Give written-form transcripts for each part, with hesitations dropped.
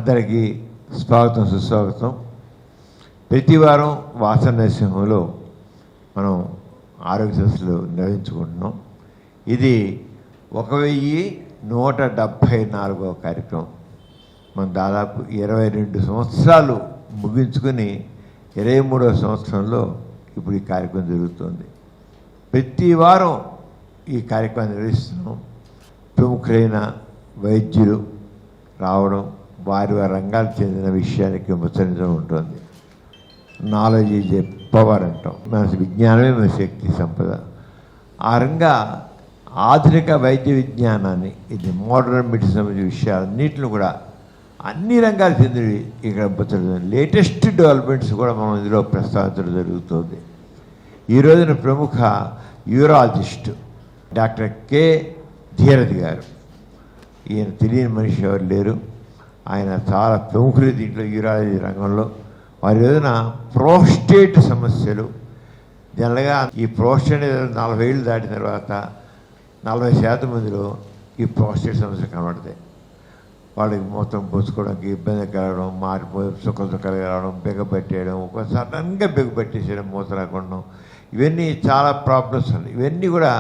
అందరికీ స్వాగతం సుస్వాగతం. ప్రతి వారం వాసన నరసింహంలో మనం ఆరోగ్య సమస్యలు నిర్వహించుకుంటున్నాం. ఇది 1174వ కార్యక్రమం. మనం దాదాపు 22 సంవత్సరాలు ముగించుకుని 23వ సంవత్సరంలో ఇప్పుడు ఈ కార్యక్రమం జరుగుతుంది. ప్రతి వారం ఈ కార్యక్రమం నిర్వహిస్తున్నాం. ప్రముఖులైన వైద్యులు రావడం, వారి రంగాలకు చెందిన విషయానికి ముచ్చరించడం ఉంటుంది. నాలెడ్జ్ ఈజ్ ఏ పవర్ అంటాం. మన విజ్ఞానమే మన శక్తి సంపద. ఆ రంగా ఆధునిక వైద్య విజ్ఞానాన్ని, ఇది మోడర్న్ మెడిసిన్ సంబంధించిన విషయాలన్నింటిని కూడా అన్ని రంగాలు చెందినవి ఇక్కడ ముచ్చరించడం, లేటెస్ట్ డెవలప్మెంట్స్ కూడా మనం ఇందులో ప్రస్తావించడం జరుగుతుంది. ఈ రోజున ప్రముఖ యూరాలజిస్ట్ డాక్టర్ కె ధీరజ్ గారు. ఈయన తెలియని మనిషి ఎవరు లేరు. ఆయన చాలా ప్రముఖులు దీంట్లో యూరాలజీ రంగంలో. వారి రోజున ప్రోస్టేట్ సమస్యలు జనరల్గా ఈ ప్రోస్టేట్ 40 ఏళ్ళు దాటిన తర్వాత 40% మందిలో ఈ ప్రోస్టేట్ సమస్యలు కనబడతాయి. వాళ్ళకి మొత్తం పోసుకోవడానికి ఇబ్బంది కలగడం, మారిపోయి సుఖం కలగడం, బిగబట్టేయడం, ఒక సడన్గా బిగబట్టేసేయడం, మూత రాకుండా, ఇవన్నీ చాలా ప్రాబ్లమ్స్ ఉన్నాయి. ఇవన్నీ కూడా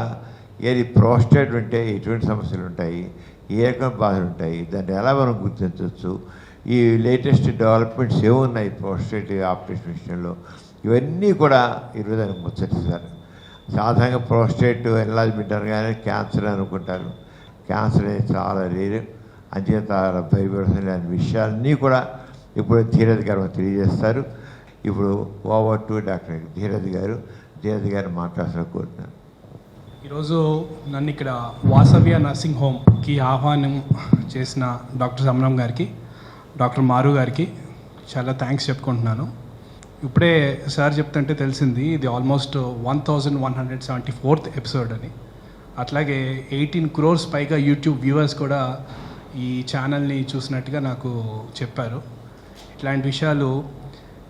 ఏది ప్రోస్టేట్ ఉంటే ఎటువంటి సమస్యలు ఉంటాయి, ఏ రకమైన బాధలు ఉంటాయి, దాన్ని ఎలా మనం గుర్తించవచ్చు, ఈ లేటెస్ట్ డెవలప్మెంట్స్ ఏమున్నాయి ప్రోస్టేట్ ఆపరేషన్ విషయంలో, ఇవన్నీ కూడా ఈరోజు ఆయన ముచ్చటిస్తారు. సాధారణంగా ప్రోస్టేట్ ఎన్లార్జ్మెంట్ అనగానే క్యాన్సర్ అనుకుంటారు. క్యాన్సర్ అనేది చాలా రేరు. అంచేత భయపడుతున్న విషయాలన్నీ కూడా ఇప్పుడు ధీరజ్ గారు తెలియజేస్తారు. ఇప్పుడు ఓవర్ టు డాక్టర్ ధీరజ్ గారు మాట్లాడాలని కోరుతున్నాను. ఈరోజు నన్ను ఇక్కడ వాసవ్య నర్సింగ్ హోమ్కి ఆహ్వానం చేసిన డాక్టర్ సమరం గారికి, డాక్టర్ మారు గారికి చాలా థ్యాంక్స్ చెప్పుకుంటున్నాను. ఇప్పుడే సార్ చెప్తుంటే తెలిసింది ఇది ఆల్మోస్ట్ 1174th ఎపిసోడ్ అని. అట్లాగే 18 crores పైగా యూట్యూబ్ వ్యూవర్స్ కూడా ఈ ఛానల్ని చూసినట్టుగా నాకు చెప్పారు. ఇట్లాంటి విషయాలు,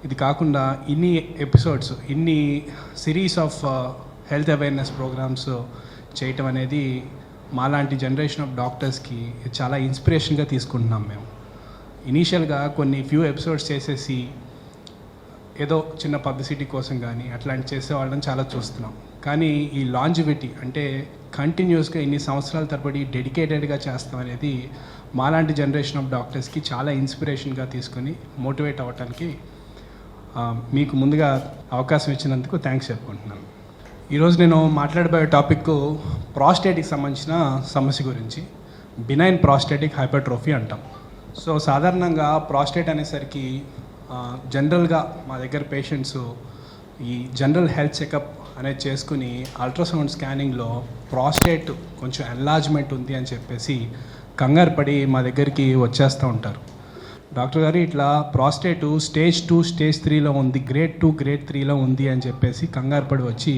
ఇది కాకుండా ఇన్ని ఎపిసోడ్స్, ఇన్ని series of health awareness programmes చేయటం అనేది మాలాంటి జనరేషన్ ఆఫ్ డాక్టర్స్కి చాలా ఇన్స్పిరేషన్గా తీసుకుంటున్నాం. మేము ఇనీషియల్గా కొన్ని ఫ్యూ ఎపిసోడ్స్ చేసేసి ఏదో చిన్న పబ్లిసిటీ కోసం కానీ అట్లాంటి చేసేవాళ్ళని చాలా చూస్తున్నాం. కానీ ఈ లాంజివిటీ అంటే కంటిన్యూస్గా ఇన్ని సంవత్సరాల తరబడి డెడికేటెడ్గా చేస్తాం అనేది మాలాంటి జనరేషన్ ఆఫ్ డాక్టర్స్కి చాలా ఇన్స్పిరేషన్గా తీసుకొని మోటివేట్ అవ్వటానికి మీకు ముందుగా అవకాశం ఇచ్చినందుకు థ్యాంక్స్ చెప్పుకుంటున్నాను. ఈరోజు నేను మాట్లాడబోయే టాపిక్ ప్రాస్టేట్కి సంబంధించిన సమస్య గురించి. బినైన్ ప్రాస్టేటిక్ హైపర్ట్రోఫీ అంటాం. సో సాధారణంగా ప్రాస్టేట్ అనేసరికి జనరల్గా మా దగ్గర పేషెంట్స్ ఈ జనరల్ హెల్త్ చెకప్ అనేది చేసుకుని అల్ట్రాసౌండ్ స్కానింగ్లో ప్రాస్టేట్ కొంచెం ఎన్లార్జ్మెంట్ ఉంది అని చెప్పేసి కంగారు పడి మా దగ్గరికి వచ్చేస్తూ ఉంటారు. డాక్టర్ గారు ఇట్లా ప్రాస్టేట్ స్టేజ్ 2, స్టేజ్ 3లో ఉంది, గ్రేడ్ 2, గ్రేడ్ 3లో ఉంది అని చెప్పేసి కంగారు పడి వచ్చి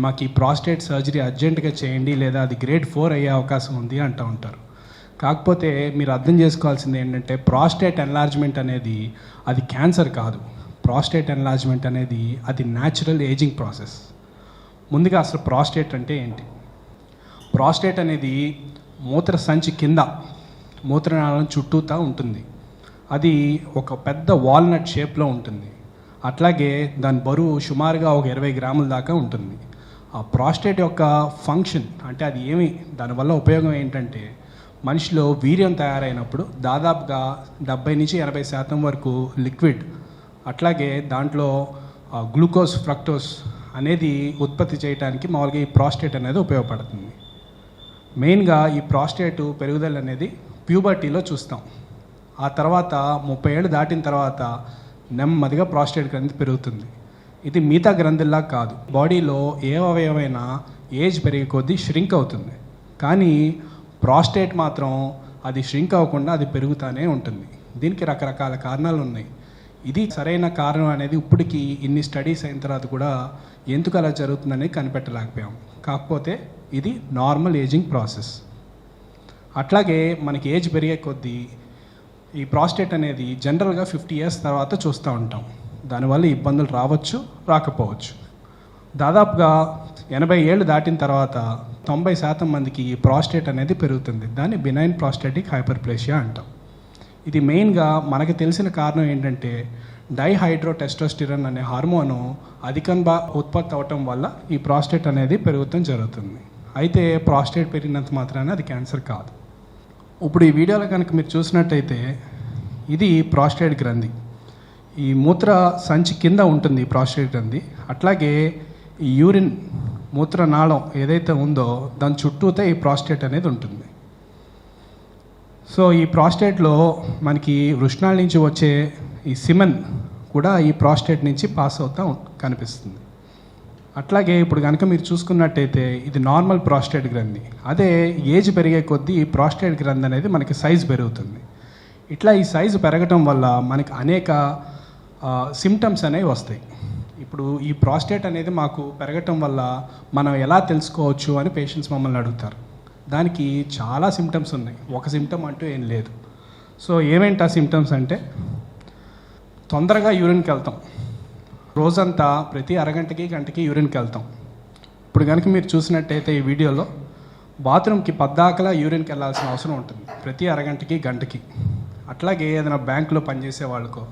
మాకు ఈ ప్రాస్టేట్ సర్జరీ అర్జెంటుగా చేయండి, లేదా అది గ్రేడ్ 4 అయ్యే అవకాశం ఉంది అంటూ ఉంటారు. కాకపోతే మీరు అర్థం చేసుకోవాల్సింది ఏంటంటే ప్రాస్టేట్ ఎన్లార్జ్మెంట్ అనేది అది క్యాన్సర్ కాదు. ప్రాస్టేట్ ఎన్లార్జ్మెంట్ అనేది అది న్యాచురల్ ఏజింగ్ ప్రాసెస్. ముందుగా అసలు ప్రాస్టేట్ అంటే ఏంటి? ప్రాస్టేట్ అనేది మూత్ర సంచి కింద మూత్రనాళం చుట్టూతా ఉంటుంది. అది ఒక పెద్ద వాల్నట్ షేప్లో ఉంటుంది. అట్లాగే దాని బరువు సుమారుగా ఒక 20 గ్రాముల దాకా ఉంటుంది. ఆ ప్రాస్టేట్ యొక్క ఫంక్షన్ అంటే అది దానివల్ల ఉపయోగం ఏంటంటే మనిషిలో వీర్యం తయారైనప్పుడు దాదాపుగా 70-80% వరకు లిక్విడ్, అట్లాగే దాంట్లో గ్లూకోజ్, ఫ్రక్టోస్ అనేది ఉత్పత్తి చేయడానికి మామూలుగా ఈ ప్రాస్టేట్ అనేది ఉపయోగపడుతుంది. మెయిన్గా ఈ ప్రాస్టేట్ పెరుగుదల అనేది ప్యూబర్టీలో చూస్తాం. ఆ తర్వాత 30 ఏళ్ళు దాటిన తర్వాత నెమ్మదిగా ప్రాస్టేట్ గ్రంథి పెరుగుతుంది. ఇది మిగతా గ్రంథుల్లా కాదు. బాడీలో ఏ అవయవమైనా ఏజ్ పెరిగే కొద్దీ ష్రింక్ అవుతుంది. కానీ ప్రాస్టేట్ మాత్రం అది ష్రింక్ అవ్వకుండా అది పెరుగుతూనే ఉంటుంది. దీనికి రకరకాల కారణాలు ఉన్నాయి. ఇది సరైన కారణం అనేది ఇప్పటికీ ఇన్ని స్టడీస్ అయిన తర్వాత కూడా ఎందుకు అలా జరుగుతుందనేది కనిపెట్టలేకపోయాం. కాకపోతే ఇది నార్మల్ ఏజింగ్ ప్రాసెస్. అట్లాగే మనకి ఏజ్ పెరిగే కొద్దీ ఈ ప్రాస్టేట్ అనేది జనరల్గా 50 years తర్వాత చూస్తూ ఉంటాం. దానివల్ల ఇబ్బందులు రావచ్చు, రాకపోవచ్చు. దాదాపుగా 80 ఏళ్ళు దాటిన తర్వాత 90% మందికి ఈ ప్రాస్టేట్ అనేది పెరుగుతుంది. దాన్ని బినైన్ ప్రాస్టేటిక్ హైపర్ప్లేషియా అంటాం. ఇది మెయిన్గా మనకు తెలిసిన కారణం ఏంటంటే డైహైడ్రోటెస్టోస్టిరాన్ అనే హార్మోను అధికంగా ఉత్పత్తి అవటం వల్ల ఈ ప్రాస్టేట్ అనేది పెరుగుతాం జరుగుతుంది. అయితే ప్రాస్టేట్ పెరిగినంత మాత్రాన అది క్యాన్సర్ కాదు. ఇప్పుడు ఈ వీడియోలో కనుక మీరు చూసినట్టయితే ఇది ప్రాస్టేట్ గ్రంథి. ఈ మూత్ర సంచి కింద ఉంటుంది ఈ ప్రాస్టేట్ గ్రంథి. అట్లాగే ఈ యూరిన్ మూత్రనాళం ఏదైతే ఉందో దాని చుట్టూతే ఈ ప్రాస్టేట్ అనేది ఉంటుంది. సో ఈ ప్రాస్టేట్లో మనకి వృషణాల నుంచి వచ్చే ఈ సిమెన్ కూడా ఈ ప్రాస్టేట్ నుంచి పాస్ అవుతూ కనిపిస్తుంది. అట్లాగే ఇప్పుడు కనుక మీరు చూసుకున్నట్టయితే ఇది నార్మల్ ప్రాస్టేట్ గ్రంథి. అదే ఏజ్ పెరిగే కొద్దీ ఈ ప్రాస్టేట్ గ్రంథి అనేది మనకి సైజు పెరుగుతుంది. ఇట్లా ఈ సైజు పెరగటం వల్ల మనకి అనేక సిమ్టమ్స్ అనేవి వస్తాయి. ఇప్పుడు ఈ ప్రాస్టేట్ అనేది మాకు పెరగటం వల్ల మనం ఎలా తెలుసుకోవచ్చు అని పేషెంట్స్ మమ్మల్ని అడుగుతారు. దానికి చాలా సిమ్టమ్స్ ఉన్నాయి, ఒక సిమ్టమ్ అంటూ ఏం లేదు. సో ఏమేంటి ఆ సిమ్టమ్స్ అంటే, తొందరగా యూరిన్కి వెళ్తాం, రోజంతా ప్రతి అరగంటకి గంటకి యూరిన్కి వెళ్తాం. ఇప్పుడు కనుక మీరు చూసినట్టయితే ఈ వీడియోలో బాత్రూమ్కి పద్దాకలా యూరిన్కి వెళ్ళాల్సిన అవసరం ఉంటుంది ప్రతి అరగంటకి గంటకి. అట్లాగే ఏదైనా బ్యాంకులో పనిచేసే వాళ్ళకో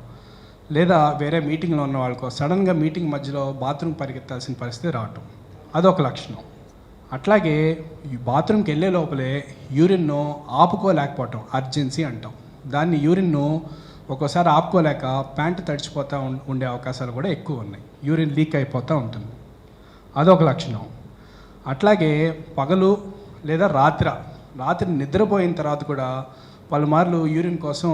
లేదా వేరే మీటింగ్లో ఉన్న వాళ్ళకో సడన్గా మీటింగ్ మధ్యలో బాత్రూమ్ పరిగెత్తాల్సిన పరిస్థితి రావటం, అదొక లక్షణం. అట్లాగే ఈ బాత్రూమ్కి వెళ్ళే లోపలే యూరిన్ను ఆపుకోలేకపోవటం, అర్జెన్సీ అంటాం. దాన్ని యూరిన్ను ఒక్కోసారి ఆపుకోలేక ప్యాంటు తడిచిపోతూ ఉండే అవకాశాలు కూడా ఎక్కువ ఉన్నాయి. యూరిన్ లీక్ అయిపోతూ ఉంటుంది, అదొక లక్షణం. అట్లాగే పగలు లేదా రాత్రి నిద్రపోయిన తర్వాత కూడా పలుమార్లు యూరిన్ కోసం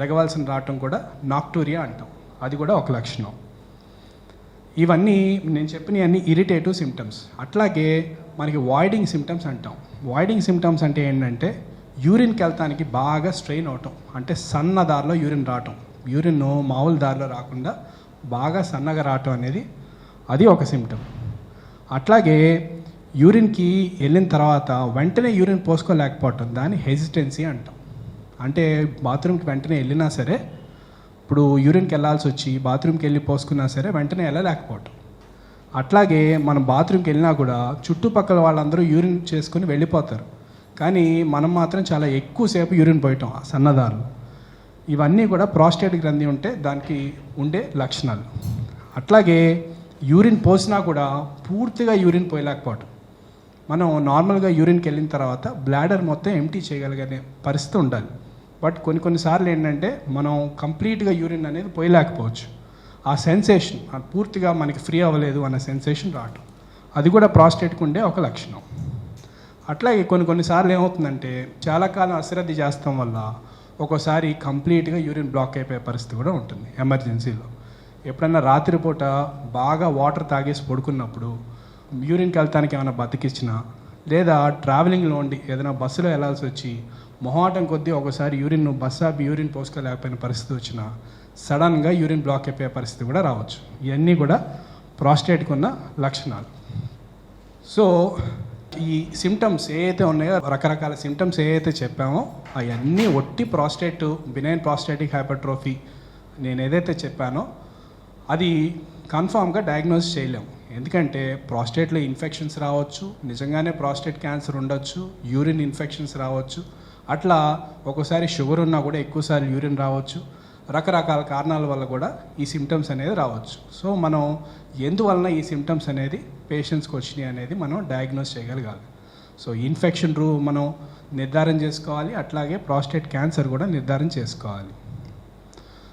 లెగవాల్సిన రావటం కూడా నాక్టూరియా అంటాం, అది కూడా ఒక లక్షణం. ఇవన్నీ నేను చెప్పినవన్నీ ఇరిటేటివ్ సిమ్టమ్స్. అట్లాగే మనకి వాయిడింగ్ సిమ్టమ్స్ అంటాం. వాయిడింగ్ సిమ్టమ్స్ అంటే ఏంటంటే యూరిన్కి వెళ్తానికి బాగా స్ట్రెయిన్ అవటం, అంటే సన్న దారిలో యూరిన్ రావటం, యూరిన్ మామూలు దారిలో రాకుండా బాగా సన్నగా రావటం అనేది అది ఒక సిమ్టమ్. అట్లాగే యూరిన్కి వెళ్ళిన తర్వాత వెంటనే యూరిన్ పోసుకోలేకపోవటం, దాన్ని హెసిటెన్సీ అంటాం. అంటే బాత్రూమ్కి వెంటనే వెళ్ళినా సరే, ఇప్పుడు యూరిన్కి వెళ్ళాల్సి వచ్చి బాత్రూమ్కి వెళ్ళి పోసుకున్నా సరే వెంటనే వెళ్ళలేకపోవటం. అట్లాగే మనం బాత్రూమ్కి వెళ్ళినా కూడా చుట్టుపక్కల వాళ్ళందరూ యూరిన్ చేసుకుని వెళ్ళిపోతారు, కానీ మనం మాత్రం చాలా ఎక్కువసేపు యూరిన్ పోయటం సన్నదారులు. ఇవన్నీ కూడా ప్రాస్టేట్ గ్రంథి ఉంటే దానికి ఉండే లక్షణాలు. అట్లాగే యూరిన్ పోసినా కూడా పూర్తిగా యూరిన్ పోయలేకపోవటం. మనం నార్మల్గా యూరిన్కి వెళ్ళిన తర్వాత బ్లాడర్ మొత్తం ఎంటీ చేయగలిగే పరిస్థితి ఉండాలి. బట్ కొన్నిసార్లు ఏంటంటే మనం కంప్లీట్గా యూరిన్ అనేది పోయలేకపోవచ్చు. ఆ సెన్సేషన్ పూర్తిగా మనకి ఫ్రీ అవ్వలేదు అన్న సెన్సేషన్ రావటం, అది కూడా ప్రాస్టేట్కి ఉండే ఒక లక్షణం. అట్లాగే కొన్నిసార్లు ఏమవుతుందంటే చాలా కాలం అశ్రద్ధ చేస్తాం వల్ల ఒక్కోసారి కంప్లీట్గా యూరిన్ బ్లాక్ అయిపోయే పరిస్థితి కూడా ఉంటుంది ఎమర్జెన్సీలో. ఎప్పుడన్నా రాత్రిపూట బాగా వాటర్ తాగేసి పడుకున్నప్పుడు యూరిన్కి వెళ్తానికి ఏమైనా బతికిచ్చినా, లేదా ట్రావెలింగ్లో ఉండి ఏదైనా బస్సులో వెళ్ళాల్సి వచ్చి మొహాటం కొద్దీ ఒకసారి యూరిన్ పోసుకోలేకపోయిన పరిస్థితి వచ్చినా సడన్గా యూరిన్ బ్లాక్ అయిపోయే పరిస్థితి కూడా రావచ్చు. ఇవన్నీ కూడా ప్రాస్టేట్కి ఉన్న లక్షణాలు. సో ఈ సిమ్టమ్స్ ఏవైతే ఉన్నాయో, రకరకాల సిమ్టమ్స్ ఏవైతే చెప్పామో అవన్నీ ఒట్టి ప్రాస్టేట్, బినైన్ ప్రాస్టాటిక్ హైపర్ట్రోఫీ నేను ఏదైతే చెప్పానో అది కన్ఫామ్గా డయాగ్నోస్ చేయలేము. ఎందుకంటే ప్రాస్టేట్లో ఇన్ఫెక్షన్స్ రావచ్చు, నిజంగానే ప్రాస్టేట్ క్యాన్సర్ ఉండొచ్చు, యూరిన్ ఇన్ఫెక్షన్స్ రావచ్చు, అట్లా ఒక్కోసారి షుగర్ ఉన్నా కూడా ఎక్కువసార్లు యూరిన్ రావచ్చు. రకరకాల కారణాల వల్ల కూడా ఈ సిమ్టమ్స్ అనేది రావచ్చు. సో మనం ఎందువలన ఈ సిమ్టమ్స్ అనేది పేషెంట్స్కి వచ్చినాయి అనేది మనం డయాగ్నోస్ చేయగలగాలి. సో ఇన్ఫెక్షన్ మనం నిర్ధారణ చేసుకోవాలి, అట్లాగే ప్రాస్టేట్ క్యాన్సర్ కూడా నిర్ధారణ చేసుకోవాలి.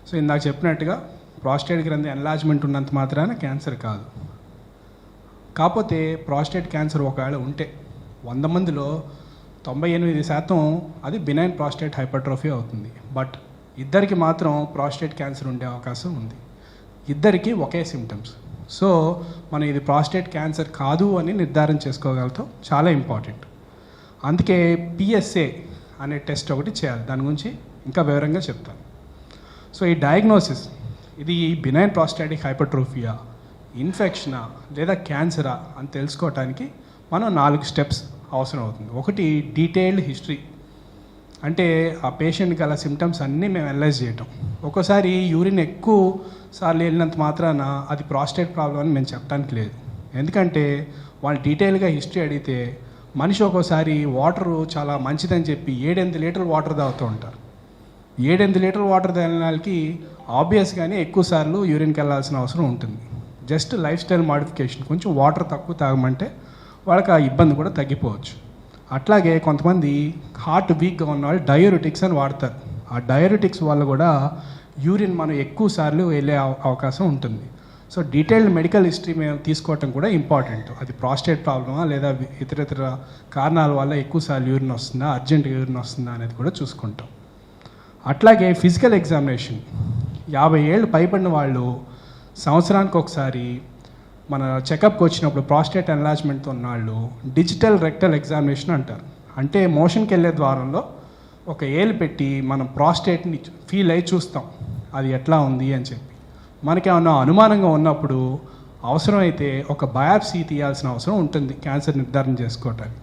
సో ఇందాక చెప్పినట్టుగా ప్రాస్టేట్ గ్రంథి ఎన్లార్జ్మెంట్ ఉన్నంత మాత్రాన క్యాన్సర్ కాదు. కాకపోతే ప్రాస్టేట్ క్యాన్సర్ ఒకవేళ ఉంటే 100 మందిలో 98% అది బినైన్ ప్రాస్టేట్ హైపర్ట్రోఫీ అవుతుంది. బట్ ఇద్దరికి మాత్రం ప్రాస్టేట్ క్యాన్సర్ ఉండే అవకాశం ఉంది, ఇద్దరికి ఒకే సిమ్టమ్స్. సో మనం ఇది ప్రాస్టేట్ క్యాన్సర్ కాదు అని నిర్ధారణ చేసుకోగలుగుతాం, చాలా ఇంపార్టెంట్. అందుకే PSA అనే టెస్ట్ ఒకటి చేయాలి, దాని గురించి ఇంకా వివరంగా చెప్తాను. సో ఈ డయాగ్నోసిస్, ఇది బినైన్ ప్రాస్టాటిక్ హైపర్ట్రోఫియా, ఇన్ఫెక్షనా లేదా క్యాన్సరా అని తెలుసుకోవటానికి మనం 4 స్టెప్స్ అవసరం అవుతుంది. ఒకటి డీటెయిల్డ్ హిస్టరీ, అంటే ఆ పేషెంట్కి గల సిమ్టమ్స్ అన్నీ మేము అనలైజ్ చేయటం. ఒక్కోసారి యూరిన్ ఎక్కువ సార్లు వెళ్ళినంత మాత్రాన అది ప్రాస్టేట్ ప్రాబ్లం అని మేము చెప్పడానికి లేదు. ఎందుకంటే వాళ్ళు డీటెయిల్గా హిస్టరీ అడిగితే మనిషి ఒక్కోసారి వాటరు చాలా మంచిదని చెప్పి 7-8 లీటర్లు వాటర్ తాగుతూ ఉంటారు. 7-8 లీటర్ వాటర్ తాగిన వాళ్ళకి ఆబ్వియస్గానే ఎక్కువ సార్లు యూరిన్కి వెళ్ళాల్సిన అవసరం ఉంటుంది. జస్ట్ లైఫ్ స్టైల్ మాడిఫికేషన్, కొంచెం వాటర్ తక్కువ తాగమంటే వాళ్ళకి ఆ ఇబ్బంది కూడా తగ్గిపోవచ్చు. అట్లాగే కొంతమంది హార్ట్ వీక్గా ఉన్న వాళ్ళు డయోరిటిక్స్ అని వాడతారు. ఆ డయోరిటిక్స్ వల్ల కూడా యూరిన్ మనం ఎక్కువ సార్లు వెళ్ళే అవకాశం ఉంటుంది. సో డీటెయిల్డ్ మెడికల్ హిస్టరీ మేము తీసుకోవటం కూడా ఇంపార్టెంట్. అది ప్రాస్టేట్ ప్రాబ్లమా లేదా ఇతర కారణాల వల్ల ఎక్కువసార్లు యూరిన్ వస్తుందా, అర్జెంట్ యూరిన్ వస్తుందా అనేది కూడా చూసుకుంటాం. అట్లాగే ఫిజికల్ ఎగ్జామినేషన్, 50 ఏళ్ళు పైబడిన వాళ్ళు సంవత్సరానికి ఒకసారి మన చెకప్కి వచ్చినప్పుడు ప్రాస్టేట్ ఎన్లార్జ్మెంట్తో ఉన్న వాళ్ళు డిజిటల్ రెక్టల్ ఎగ్జామినేషన్ అంటారు. అంటే మోషన్కి వెళ్ళే ద్వారంలో ఒక ఏలు పెట్టి మనం ప్రాస్టేట్ని ఫీల్ అయ్యి చూస్తాం అది ఎట్లా ఉంది అని చెప్పి. మనకేమన్నా అనుమానంగా ఉన్నప్పుడు అవసరమైతే ఒక బయాప్సీ తీయాల్సిన అవసరం ఉంటుంది క్యాన్సర్ నిర్ధారణ చేసుకోవటానికి.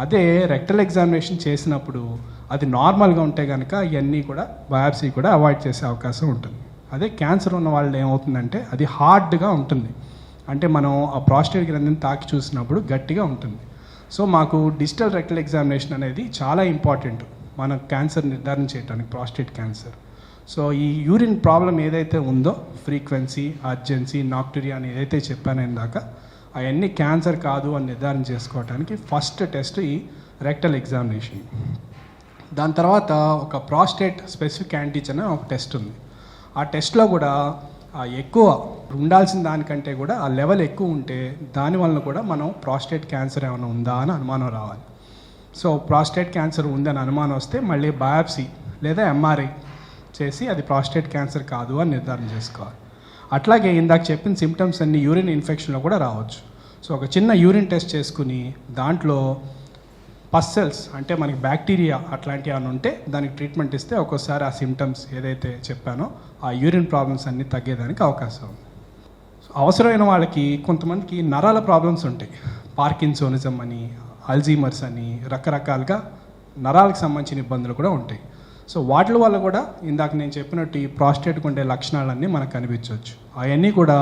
అదే రెక్టల్ ఎగ్జామినేషన్ చేసినప్పుడు అది నార్మల్గా ఉంటే కనుక ఇవన్నీ కూడా బయాప్సీ కూడా అవాయిడ్ చేసే అవకాశం ఉంటుంది. అదే క్యాన్సర్ ఉన్న వాళ్ళు ఏమవుతుందంటే అది హార్డ్గా ఉంటుంది, అంటే మనం ఆ ప్రాస్టేట్ గ్రంథిని తాకి చూసినప్పుడు గట్టిగా ఉంటుంది. సో మాకు డిజిటల్ రెక్టల్ ఎగ్జామినేషన్ అనేది చాలా ఇంపార్టెంట్ మన క్యాన్సర్ నిర్ధారణ చేయడానికి, ప్రాస్టేట్ క్యాన్సర్. సో ఈ యూరిన్ ప్రాబ్లం ఏదైతే ఉందో ఫ్రీక్వెన్సీ, అర్జెన్సీ, నాక్టూరియా అని ఏదైతే చెప్పానో ఇందాక, అవన్నీ క్యాన్సర్ కాదు అని నిర్ధారణ చేసుకోవడానికి ఫస్ట్ టెస్ట్ ఈ రెక్టల్ ఎగ్జామినేషన్. దాని తర్వాత ఒక ప్రాస్టేట్ స్పెసిఫిక్ యాంటీజెన్ ఒక టెస్ట్ ఉంది. ఆ టెస్ట్లో కూడా ఎక్కువ ఉండాల్సిన దానికంటే కూడా ఆ లెవెల్ ఎక్కువ ఉంటే దానివల్ల కూడా మనం ప్రాస్టేట్ క్యాన్సర్ ఏమైనా ఉందా అని అనుమానం రావాలి. సో ప్రాస్టేట్ క్యాన్సర్ ఉందని అనుమానం వస్తే మళ్ళీ బయాప్సీ లేదా ఎంఆర్ఐ చేసి అది ప్రాస్టేట్ క్యాన్సర్ కాదు అని నిర్ధారణ చేసుకోవాలి. అట్లాగే ఇందాక చెప్పిన సిమ్టమ్స్ అన్ని యూరిన్ ఇన్ఫెక్షన్లో కూడా రావచ్చు. సో ఒక చిన్న యూరిన్ టెస్ట్ చేసుకుని దాంట్లో పస్ సెల్స్ అంటే మనకి బ్యాక్టీరియా అట్లాంటివి ఏమైనా ఉంటే దానికి ట్రీట్మెంట్ ఇస్తే ఒక్కోసారి ఆ సిమ్టమ్స్ ఏదైతే చెప్పానో ఆ యూరిన్ ప్రాబ్లమ్స్ అన్నీ తగ్గేదానికి అవకాశం ఉంది. అవసరమైన వాళ్ళకి కొంతమందికి నరాల ప్రాబ్లమ్స్ ఉంటాయి, పార్కిన్సోనిజం అని, అల్జీమర్స్ అని, రకరకాలుగా నరాలకు సంబంధించిన ఇబ్బందులు కూడా ఉంటాయి. సో వాటి వల్ల కూడా ఇందాక నేను చెప్పినట్టు ఈ ప్రాస్టేట్కి ఉండే లక్షణాలన్నీ మనకు కనిపించవచ్చు. అవన్నీ కూడా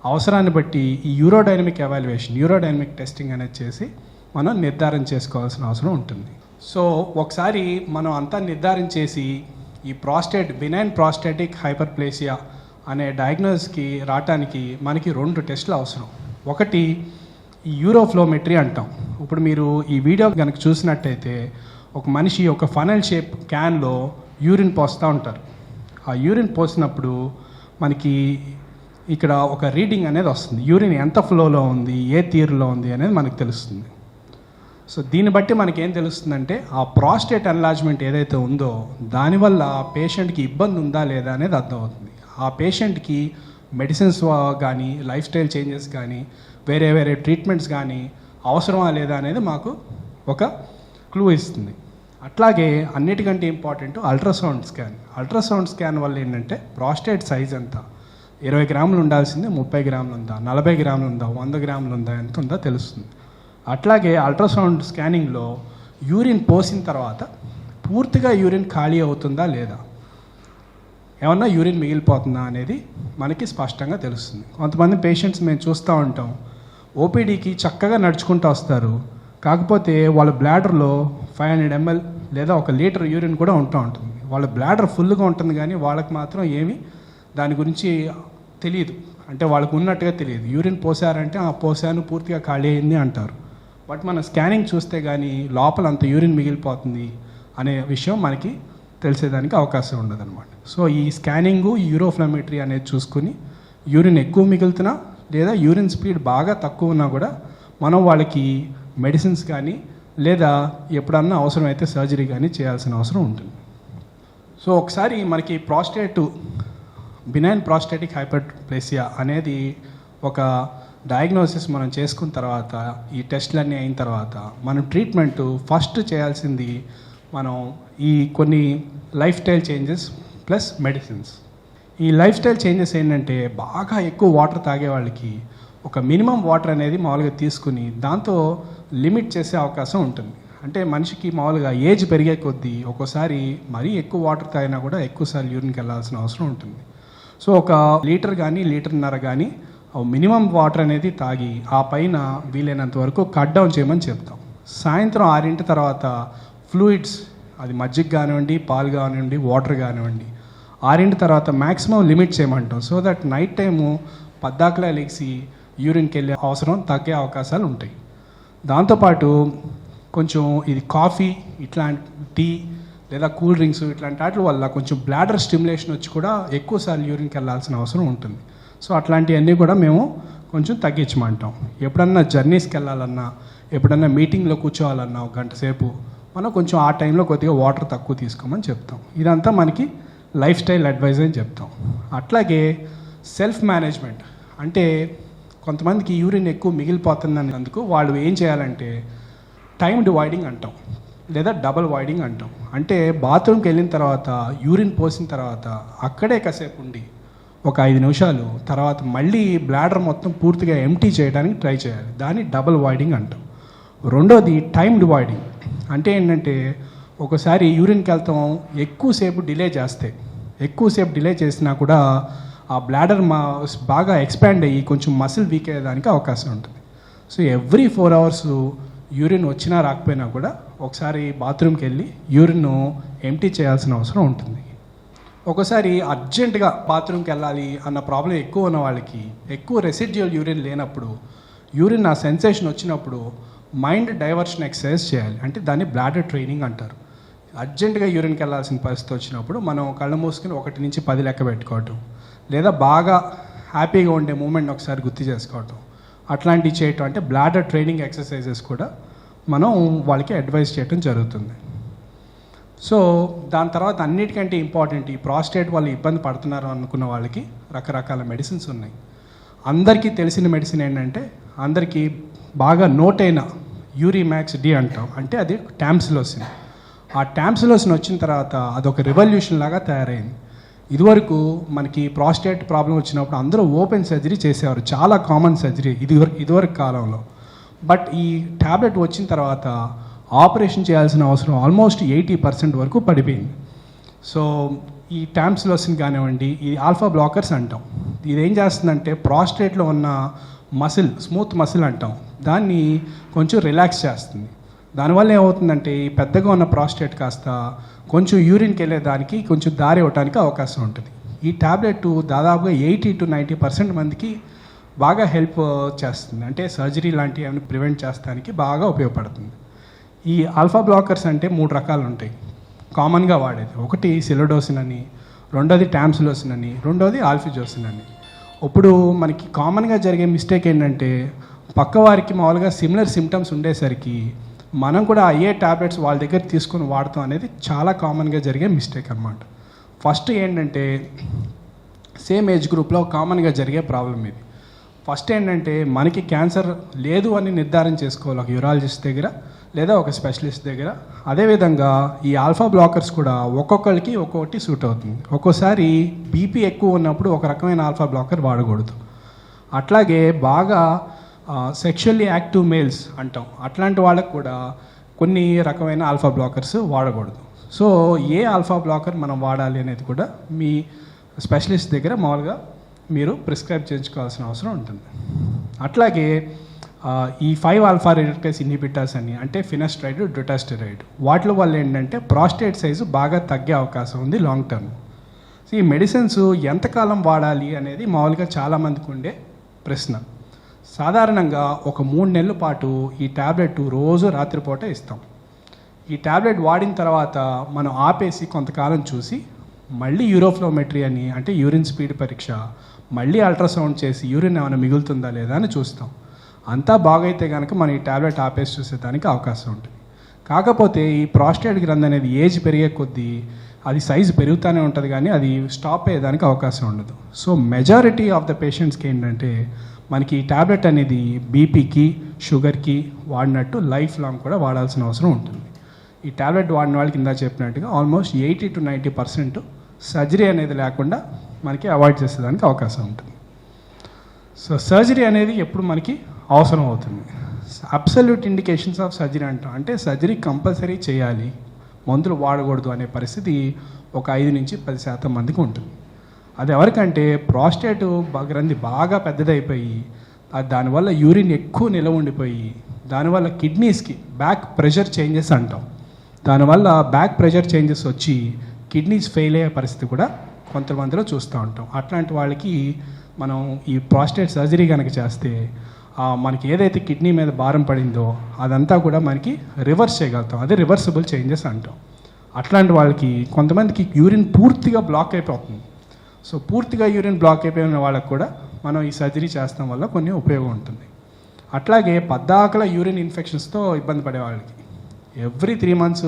అవసరాన్ని బట్టి ఈ యూరోడైనమిక్ ఎవాల్యుయేషన్, యూరోడైనమిక్ టెస్టింగ్ అనేది చేసి మనం నిర్ధారణ చేసుకోవాల్సిన అవసరం ఉంటుంది. సో ఒకసారి మనం అంతా నిర్ధారణ చేసి ఈ ప్రాస్టేట్, బినైన్ ప్రాస్టాటిక్ హైపర్ప్లేసియా అనే డయాగ్నోసిస్కి రావటానికి మనకి 2 టెస్టులు అవసరం. ఒకటి ఈ యూరోఫ్లోమెట్రీ అంటాం. ఇప్పుడు మీరు ఈ వీడియో కనుక చూసినట్టయితే ఒక మనిషి ఒక ఫనల్ షేప్ క్యాన్లో యూరిన్ పోస్తూ ఉంటారు. ఆ యూరిన్ పోసినప్పుడు మనకి ఇక్కడ ఒక రీడింగ్ అనేది వస్తుంది. యూరిన్ ఎంత ఫ్లోలో ఉంది, ఏ తీరులో ఉంది అనేది మనకు తెలుస్తుంది. సో దీన్ని బట్టి మనకేం తెలుస్తుందంటే ఆ ప్రాస్టేట్ ఎన్లార్జ్మెంట్ ఏదైతే ఉందో దానివల్ల పేషెంట్కి ఇబ్బంది ఉందా లేదా అనేది అర్థమవుతుంది. ఆ పేషెంట్కి మెడిసిన్స్ కానీ, లైఫ్ స్టైల్ చేంజెస్ కానీ, వేరే ట్రీట్మెంట్స్ కానీ అవసరమా లేదా అనేది మాకు ఒక క్లూ ఇస్తుంది. అట్లాగే అన్నిటికంటే important ultrasound scan. Ultrasound scan వల్ల ఏంటంటే ప్రాస్టేట్ సైజ్ ఎంత, 20 గ్రాములు ఉండాల్సింది 30 గ్రాములు ఉందా, 40 గ్రాములు ఉందా, 100 గ్రాములు ఉందా, ఎంత ఉందో తెలుస్తుంది. అట్లాగే అల్ట్రాసౌండ్ స్కానింగ్లో యూరిన్ పోసిన తర్వాత పూర్తిగా యూరిన్ ఖాళీ అవుతుందా లేదా, ఏమన్నా యూరిన్ మిగిలిపోతుందా అనేది మనకి స్పష్టంగా తెలుస్తుంది. కొంతమంది పేషెంట్స్ మేము చూస్తూ ఉంటాం, ఓపీడీకి చక్కగా నడుచుకుంటూ వస్తారు, కాకపోతే వాళ్ళ బ్లాడర్లో 500 ml లేదా 1 లీటర్ యూరిన్ కూడా ఉంటూ ఉంటుంది. వాళ్ళ బ్లాడర్ ఫుల్గా ఉంటుంది కానీ వాళ్ళకి మాత్రం ఏమీ దాని గురించి తెలియదు, అంటే వాళ్ళకు ఉన్నట్టుగా తెలియదు. యూరిన్ పోసారంటే పోసాను పూర్తిగా ఖాళీ అయింది అంటారు. బట్ మన స్కానింగ్ చూస్తే కానీ లోపల అంత యూరిన్ మిగిలిపోతుంది అనే విషయం మనకి తెలిసేదానికి అవకాశం ఉండదన్నమాట. సో ఈ స్కానింగు, యూరోఫ్లోమెట్రీ అనేది చూసుకుని యూరిన్ ఎక్కువ మిగులుతున్నా లేదా యూరిన్ స్పీడ్ బాగా తక్కువ ఉన్నా కూడా మనం వాళ్ళకి మెడిసిన్స్ కానీ లేదా ఎప్పుడన్నా అవసరమైతే సర్జరీ కానీ చేయాల్సిన అవసరం ఉంటుంది. సో ఒకసారి మనకి ప్రాస్టేట్, బినైన్ ప్రాస్టాటిక్ హైపర్ప్లేసియా అనేది ఒక డయాగ్నోసిస్ మనం చేసుకున్న తర్వాత, ఈ టెస్ట్లన్నీ అయిన తర్వాత మనం ట్రీట్మెంట్ ఫస్ట్ చేయాల్సింది మనం ఈ కొన్ని life style changes plus medicines. ఈ లైఫ్ స్టైల్ చేంజెస్ ఏంటంటే బాగా ఎక్కువ వాటర్ తాగే వాళ్ళకి ఒక మినిమం వాటర్ అనేది మామూలుగా తీసుకుని దాంతో లిమిట్ చేసే అవకాశం ఉంటుంది. అంటే మనిషికి మామూలుగా ఏజ్ పెరిగే కొద్దీ ఒక్కోసారి మరీ ఎక్కువ వాటర్ తాగినా కూడా ఎక్కువసార్లు యూరిన్కి వెళ్ళాల్సిన అవసరం ఉంటుంది. సో 1 లీటర్ కానీ 1.5 లీటర్ కానీ మినిమం వాటర్ అనేది తాగి ఆ పైన వీలైనంత వరకు కట్ డౌన్ చేయమని చెప్తాం. సాయంత్రం 6 తర్వాత ఫ్లూయిడ్స్ అది మజ్జిగ కానివ్వండి, పాలు కానివ్వండి, వాటర్ కానివ్వండి. 6 తర్వాత మ్యాక్సిమం లిమిట్ చేయమంటాం. సో దట్ నైట్ టైము పద్దాకలా లేచి యూరిన్కి వెళ్ళే అవసరం తగ్గే అవకాశాలు ఉంటాయి. దాంతోపాటు కొంచెం ఇది కాఫీ, ఇట్లాంటి టీ లేదా కూల్ డ్రింక్స్ ఇట్లాంటి వాటి వల్ల కొంచెం బ్లాడర్ స్టిమ్యులేషన్ వచ్చి కూడా ఎక్కువసార్లు యూరిన్కి వెళ్ళాల్సిన అవసరం ఉంటుంది. సో అట్లాంటివన్నీ కూడా మేము కొంచెం తగ్గించమంటాం. ఎప్పుడన్నా జర్నీస్కి వెళ్ళాలన్నా, ఎప్పుడన్నా మీటింగ్లో కూర్చోవాలన్నా ఒక గంట సేపు మనం కొంచెం ఆ టైంలో కొద్దిగా వాటర్ తక్కువ తీసుకోమని చెప్తాం. ఇదంతా మనకి లైఫ్ స్టైల్ అడ్వైజ్ అని చెప్తాం. అట్లాగే సెల్ఫ్ మేనేజ్మెంట్ అంటే కొంతమందికి యూరిన్ ఎక్కువ మిగిలిపోతుందన్నందుకు వాళ్ళు ఏం చేయాలంటే టైం డివైడింగ్ అంటాం లేదా డబల్ వైడింగ్ అంటాం. అంటే బాత్రూమ్కి వెళ్ళిన తర్వాత యూరిన్ పోసిన తర్వాత అక్కడే కాసేపు ఉండి ఒక 5 నిమిషాలు తర్వాత మళ్ళీ బ్లాడర్ మొత్తం పూర్తిగా ఎంటీ చేయడానికి ట్రై చేయాలి. దాన్ని డబల్ వైడింగ్ అంటాం. రెండోది టైం డివైడింగ్ అంటే ఏంటంటే ఒకసారి యూరిన్కి వెళ్తాం ఎక్కువసేపు డిలే చేసినా కూడా ఆ బ్లాడర్ బాగా ఎక్స్పాండ్ అయ్యి కొంచెం మసిల్ వీక్ అయ్యేదానికి అవకాశం ఉంటుంది. సో ఎవ్రీ 4 hours యూరిన్ వచ్చినా రాకపోయినా కూడా ఒకసారి బాత్రూమ్కి వెళ్ళి యూరిన్ ఎంటీ చేయాల్సిన అవసరం ఉంటుంది. ఒకసారి అర్జెంటుగా బాత్రూమ్కి వెళ్ళాలి అన్న ప్రాబ్లం ఎక్కువ ఉన్న వాళ్ళకి ఎక్కువ రెసిడ్యువల్ యూరిన్ లేనప్పుడు యూరిన్ ఆ సెన్సేషన్ వచ్చినప్పుడు మైండ్ డైవర్షన్ ఎక్సర్సైజ్ చేయాలి. అంటే దాన్ని బ్లాడర్ ట్రైనింగ్ అంటారు. అర్జెంటుగా యూరిన్కి వెళ్ళాల్సిన పరిస్థితి వచ్చినప్పుడు మనం కళ్ళు మూసుకుని 1 నుంచి 10 లెక్క పెట్టుకోవటం లేదా బాగా హ్యాపీగా ఉండే మూమెంట్ని ఒకసారి గుర్తు చేసుకోవటం అట్లాంటివి చేయటం అంటే బ్లాడర్ ట్రైనింగ్ ఎక్సర్సైజెస్ కూడా మనం వాళ్ళకి అడ్వైస్ చేయటం జరుగుతుంది. సో దాని తర్వాత అన్నిటికంటే ఇంపార్టెంట్ ఈ ప్రాస్టేట్ వాళ్ళు ఇబ్బంది పడుతున్నారు అనుకున్న వాళ్ళకి రకరకాల మెడిసిన్స్ ఉన్నాయి. అందరికీ తెలిసిన మెడిసిన్ ఏంటంటే అందరికీ బాగా నోట్ అయిన యూరిమాక్స్ డి అంటాం. అంటే అది టాంసిలోసిన్. ఆ టాంసిలోసిన్ వచ్చిన తర్వాత అదొక రెవల్యూషన్ లాగా తయారైంది. ఇదివరకు మనకి ప్రాస్టేట్ ప్రాబ్లం వచ్చినప్పుడు అందరూ ఓపెన్ సర్జరీ చేసేవారు, చాలా కామన్ సర్జరీ ఇదివరకు కాలంలో. బట్ ఈ ట్యాబ్లెట్ వచ్చిన తర్వాత ఆపరేషన్ చేయాల్సిన అవసరం ఆల్మోస్ట్ 80% వరకు పడిపోయింది. సో ఈ టాంసిలోసిన్ కానివ్వండి, ఈ ఆల్ఫా బ్లాకర్స్ అంటాం. ఇది ఏం చేస్తుందంటే ప్రాస్టేట్లో ఉన్న మసిల్, స్మూత్ మసిల్ అంటాం, దాన్ని కొంచెం రిలాక్స్ చేస్తుంది. దానివల్ల ఏమవుతుందంటే ఈ పెద్దగా ఉన్న ప్రాస్టేట్ కాస్త కొంచెం యూరిన్కి వెళ్ళేదానికి కొంచెం దారి ఇవ్వడానికి అవకాశం ఉంటుంది. ఈ ట్యాబ్లెట్ దాదాపుగా 80 to 90% మందికి బాగా హెల్ప్ చేస్తుంది. అంటే సర్జరీ లాంటివి ఏమైనా ప్రివెంట్ చేస్తానికి బాగా ఉపయోగపడుతుంది. ఈ ఆల్ఫా బ్లాకర్స్ అంటే 3 రకాలు ఉంటాయి కామన్గా వాడేది. ఒకటి సిలోడోసిన్ అని, రెండోది టాంసిలోసిన్ అని, రెండోది ఆల్ఫిజోసిన్ అని. ఇప్పుడు మనకి కామన్గా జరిగే మిస్టేక్ ఏంటంటే పక్క వారికి మామూలుగా సిమిలర్ సిమ్టమ్స్ ఉండేసరికి మనం కూడా అయ్యే ట్యాబ్లెట్స్ వాళ్ళ దగ్గర తీసుకొని వాడతాం అనేది చాలా కామన్గా జరిగే మిస్టేక్ అన్నమాట. ఫస్ట్ ఏంటంటే సేమ్ ఏజ్ గ్రూప్లో కామన్గా జరిగే ప్రాబ్లం ఇది. ఫస్ట్ ఏంటంటే మనకి క్యాన్సర్ లేదు అని నిర్ధారణ చేసుకోవాలి ఒక యూరాలజిస్ట్ దగ్గర లేదా ఒక స్పెషలిస్ట్ దగ్గర. అదేవిధంగా ఈ ఆల్ఫా బ్లాకర్స్ కూడా ఒక్కొక్కరికి ఒక్కొక్కటి సూట్ అవుతుంది. ఒక్కోసారి బీపీ ఎక్కువ ఉన్నప్పుడు ఒక రకమైన ఆల్ఫా బ్లాకర్ వాడకూడదు. అట్లాగే బాగా సెక్షువల్లీ యాక్టివ్ మేల్స్ అంటాం, అట్లాంటి వాళ్ళకు కూడా కొన్ని రకమైన ఆల్ఫా బ్లాకర్స్ వాడకూడదు. సో ఏ ఆల్ఫా బ్లాకర్ మనం వాడాలి అనేది కూడా మీ స్పెషలిస్ట్ దగ్గర మామూలుగా మీరు ప్రిస్క్రైబ్ చేయించుకోవాల్సిన అవసరం ఉంటుంది. అట్లాగే ఈ 5 ఆల్ఫా రిడక్టేస్ ఇన్హిబిటర్స్ అని అంటే ఫినాస్టరైడ్, డ్యూటాస్టెరాయిడ్, వాటి వల్ల ఏంటంటే ప్రాస్టేట్ సైజు బాగా తగ్గే అవకాశం ఉంది లాంగ్ టర్మ్. సో ఈ మెడిసిన్స్ ఎంతకాలం వాడాలి అనేది మామూలుగా చాలామందికి ఉండే ప్రశ్న. సాధారణంగా ఒక 3 నెలల పాటు ఈ ట్యాబ్లెట్ రోజు రాత్రిపూట ఇస్తాం. ఈ ట్యాబ్లెట్ వాడిన తర్వాత మనం ఆపేసి కొంతకాలం చూసి మళ్ళీ యూరోఫ్లోమెట్రీ అని అంటే యూరిన్ స్పీడ్ పరీక్ష, మళ్ళీ అల్ట్రాసౌండ్ చేసి యూరిన్ ఏమైనా మిగులుతుందా లేదా అని చూస్తాం. అంతా బాగైతే కనుక మనం ఈ ట్యాబ్లెట్ ఆపేసి చూసేదానికి అవకాశం ఉంటుంది. కాకపోతే ఈ ప్రాస్టేట్ గ్రంథి అనేది ఏజ్ పెరిగే కొద్దీ అది సైజు పెరుగుతూనే ఉంటుంది కానీ అది స్టాప్ అయ్యేదానికి అవకాశం ఉండదు. సో మెజారిటీ ఆఫ్ ద పేషెంట్స్కి ఏంటంటే మనకి ఈ ట్యాబ్లెట్ అనేది బీపీకి, షుగర్కి వాడినట్టు లైఫ్ లాంగ్ కూడా వాడాల్సిన అవసరం ఉంటుంది. ఈ ట్యాబ్లెట్ వాడిన వాళ్ళకి ఇందా చెప్పినట్టుగా ఆల్మోస్ట్ 80 to 90% సర్జరీ అనేది లేకుండా మనకి అవాయిడ్ చేసేదానికి అవకాశం ఉంటుంది. సో సర్జరీ అనేది ఎప్పుడు మనకి అవసరం అవుతుంది. అబ్సల్యూట్ ఇండికేషన్స్ ఆఫ్ సర్జరీ అంటాం. అంటే సర్జరీ కంపల్సరీ చేయాలి, మందులు వాడకూడదు అనే పరిస్థితి ఒక 5 నుంచి 10% మందికి ఉంటుంది. అది ఎవరికంటే ప్రాస్టేట్ గ్రంథి బాగా పెద్దదైపోయి దానివల్ల యూరిన్ ఎక్కువ నిలవ ఉండిపోయి దానివల్ల కిడ్నీస్కి బ్యాక్ ప్రెషర్ చేంజెస్ అంటాం, దానివల్ల బ్యాక్ ప్రెషర్ చేంజెస్ వచ్చి కిడ్నీస్ ఫెయిల్ అయ్యే పరిస్థితి కూడా కొంతమందిలో చూస్తూ ఉంటాం. అట్లాంటి వాళ్ళకి మనం ఈ ప్రాస్టేట్ సర్జరీ కనుక చేస్తే మనకి ఏదైతే కిడ్నీ మీద భారం పడిందో అదంతా కూడా మనకి రివర్స్ చేయగలుగుతాం. అదే రివర్సిబుల్ చేంజెస్ అంటాం. అట్లాంటి వాళ్ళకి కొంతమందికి యూరిన్ పూర్తిగా బ్లాక్ అయిపోతుంది. సో పూర్తిగా యూరిన్ బ్లాక్ అయిపోయిన వాళ్ళకి కూడా మనం ఈ సర్జరీ చేస్తాం వల్ల కొన్ని ఉపయోగం ఉంటుంది. అట్లాగే పద్దాకల యూరిన్ ఇన్ఫెక్షన్స్తో ఇబ్బంది పడే వాళ్ళకి ఎవ్రీ 3 months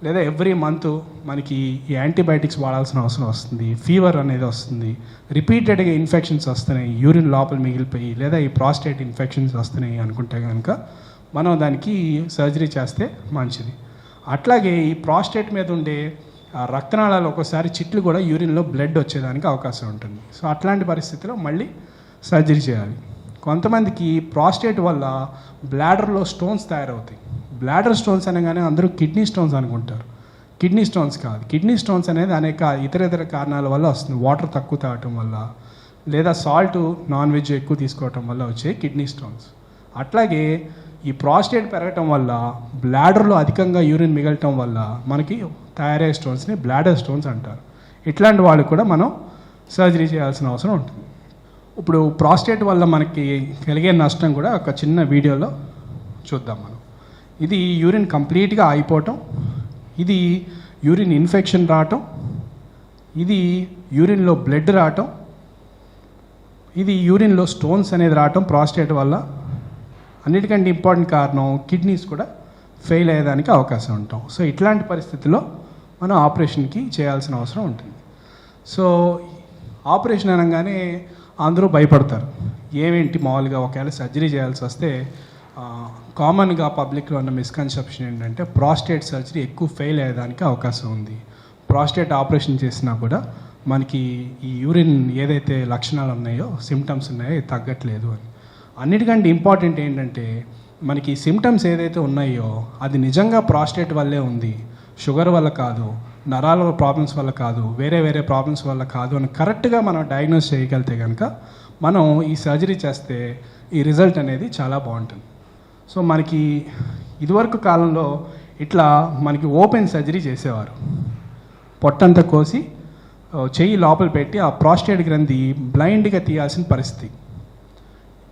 లేదా ఎవ్రీ మంత్ మనకి ఈ యాంటీబయాటిక్స్ వాడాల్సిన అవసరం వస్తుంది. ఫీవర్ అనేది వస్తుంది, రిపీటెడ్గా ఇన్ఫెక్షన్స్ వస్తున్నాయి, యూరిన్ లోపల మిగిలిపోయి లేదా ఈ ప్రాస్టేట్ ఇన్ఫెక్షన్స్ వస్తున్నాయి అనుకుంటే కనుక మనం దానికి సర్జరీ చేస్తే మంచిది. అట్లాగే ఈ ప్రాస్టేట్ మీద ఉండే రక్తనాళాలు ఒక్కోసారి చిట్లు కూడా యూరిన్లో బ్లడ్ వచ్చేదానికి అవకాశం ఉంటుంది. సో అట్లాంటి పరిస్థితిలో మళ్ళీ సర్జరీ చేయాలి. కొంతమందికి ప్రాస్టేట్ వల్ల బ్లాడర్లో స్టోన్స్ తయారవుతాయి. బ్లాడర్ స్టోన్స్ అనగానే అందరూ కిడ్నీ స్టోన్స్ అనుకుంటారు. కిడ్నీ స్టోన్స్ కాదు. కిడ్నీ స్టోన్స్ అనేది అనేక ఇతర కారణాల వల్ల వస్తుంది. వాటర్ తక్కువ తాగటం వల్ల లేదా సాల్ట్ నాన్ వెజ్ ఎక్కువ తీసుకోవటం వల్ల వచ్చే కిడ్నీ స్టోన్స్. అట్లాగే ఈ ప్రాస్టేట్ పెరగటం వల్ల బ్లాడర్లో అధికంగా యూరిన్ మిగలటం వల్ల మనకి తయారయ్యే స్టోన్స్ని బ్లాడర్ స్టోన్స్ అంటారు. ఇట్లాంటి వాళ్ళు కూడా మనం సర్జరీ చేయాల్సిన అవసరం ఉంటుంది. ఇప్పుడు ప్రాస్టేట్ వల్ల మనకి కలిగే నష్టం కూడా ఒక చిన్న వీడియోలో చూద్దాం మనం. ఇది యూరిన్ కంప్లీట్గా ఆగిపోవటం, ఇది యూరిన్ ఇన్ఫెక్షన్ రావటం, ఇది యూరిన్లో బ్లడ్ రావటం, ఇది యూరిన్లో స్టోన్స్ అనేది రావటం ప్రాస్టేట్ వల్ల. అన్నిటికంటే ఇంపార్టెంట్ కారణం కిడ్నీస్ కూడా ఫెయిల్ అయ్యేదానికి అవకాశం ఉంటాం. సో ఇట్లాంటి పరిస్థితుల్లో మనం ఆపరేషన్కి చేయాల్సిన అవసరం ఉంటుంది. సో ఆపరేషన్ అనగానే అందరూ భయపడతారు. ఏమేంటి మామూలుగా ఒకవేళ సర్జరీ చేయాల్సి వస్తే కామన్గా పబ్లిక్లో ఉన్న మిస్కన్సెప్షన్ ఏంటంటే ప్రాస్టేట్ సర్జరీ ఎక్కువ ఫెయిల్ అయ్యేదానికి అవకాశం ఉంది. ప్రాస్టేట్ ఆపరేషన్ చేసినా కూడా మనకి ఈ యూరిన్ ఏదైతే లక్షణాలు ఉన్నాయో సిమ్టమ్స్ ఉన్నాయో తగ్గట్లేదు అని. అన్నిటికంటే ఇంపార్టెంట్ ఏంటంటే మనకి సిమ్టమ్స్ ఏదైతే ఉన్నాయో అది నిజంగా ప్రాస్టేట్ వల్లే ఉంది, షుగర్ వల్ల కాదు, నరాల ప్రాబ్లమ్స్ వల్ల కాదు, వేరే ప్రాబ్లమ్స్ వల్ల కాదు అని కరెక్ట్గా మనం డయాగ్నోస్ చేయగలిగితే కనుక మనం ఈ సర్జరీ చేస్తే ఈ రిజల్ట్ అనేది చాలా బాగుంటుంది. సో మనకి ఇదివరకు కాలంలో ఇట్లా మనకి ఓపెన్ సర్జరీ చేసేవారు. పొట్టంతా కోసి చెయ్యి లోపల పెట్టి ఆ ప్రాస్టేట్ గ్రంథి బ్లైండ్గా తీయాల్సిన పరిస్థితి.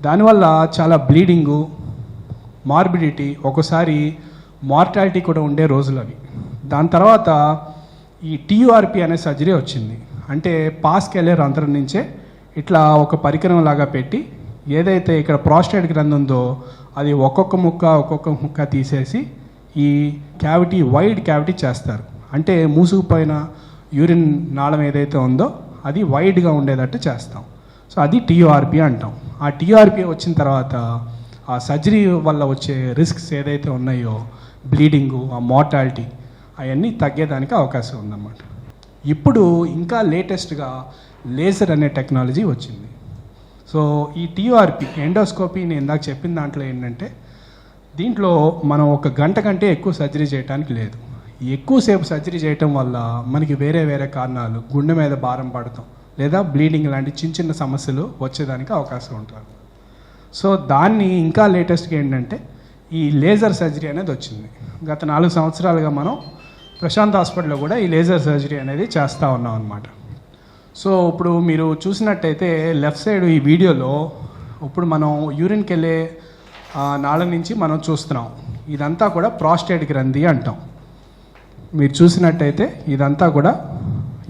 దానివల్ల చాలా బ్లీడింగు, మార్బిడిటీ, ఒక్కోసారి మార్టాలిటీ కూడా ఉండే రోజులు అవి. దాని తర్వాత ఈ టీయూఆర్పి అనే సర్జరీ వచ్చింది. అంటే పాస్కెళ్ళే రంధ్రం నుంచే ఇట్లా ఒక పరికరం లాగా పెట్టి ఏదైతే ఇక్కడ ప్రాస్టేట్ గ్రంథి ఉందో అది ఒక్కొక్క ముక్క తీసేసి ఈ క్యావిటీ వైడ్ క్యావిటీ చేస్తారు. అంటే మూసుకుపోయిన యూరిన్ నాళం ఏదైతే ఉందో అది వైడ్గా ఉండేటట్టు చేస్తాం. సో అది టీయూఆర్పి అంటాం. ఆ టీయూఆర్పి వచ్చిన తర్వాత ఆ సర్జరీ వల్ల వచ్చే రిస్క్స్ ఏదైతే ఉన్నాయో బ్లీడింగు, ఆ మార్టాలిటీ అవన్నీ తగ్గేదానికి అవకాశం ఉందన్నమాట. ఇప్పుడు ఇంకా లేటెస్ట్గా లేజర్ అనే టెక్నాలజీ వచ్చింది. సో ఈ టీయూఆర్పి ఎండోస్కోపీ నేను ఇందాక చెప్పిన దాంట్లో ఏంటంటే దీంట్లో మనం 1 గంట కంటే ఎక్కువ సర్జరీ చేయడానికి లేదు. ఎక్కువసేపు సర్జరీ చేయటం వల్ల మనకి వేరే కారణాలు, గుండె మీద భారం పడటం లేదా బ్లీడింగ్ లాంటి చిన్న సమస్యలు వచ్చేదానికి అవకాశం ఉంటుంది. సో దాన్ని ఇంకా లేటెస్ట్గా ఏంటంటే ఈ లేజర్ సర్జరీ అనేది వచ్చింది. గత 4 సంవత్సరాలుగా మనం ప్రశాంత్ హాస్పిటల్లో కూడా ఈ లేజర్ సర్జరీ అనేది చేస్తూ ఉన్నాం అన్నమాట. సో ఇప్పుడు మీరు చూసినట్టయితే లెఫ్ట్ సైడ్ ఈ వీడియోలో ఇప్పుడు మనం యూరిన్కి వెళ్ళే నాళం నుంచి మనం చూస్తున్నాం. ఇదంతా కూడా ప్రాస్టేట్ గ్రంథి అంటాం. మీరు చూసినట్టయితే ఇదంతా కూడా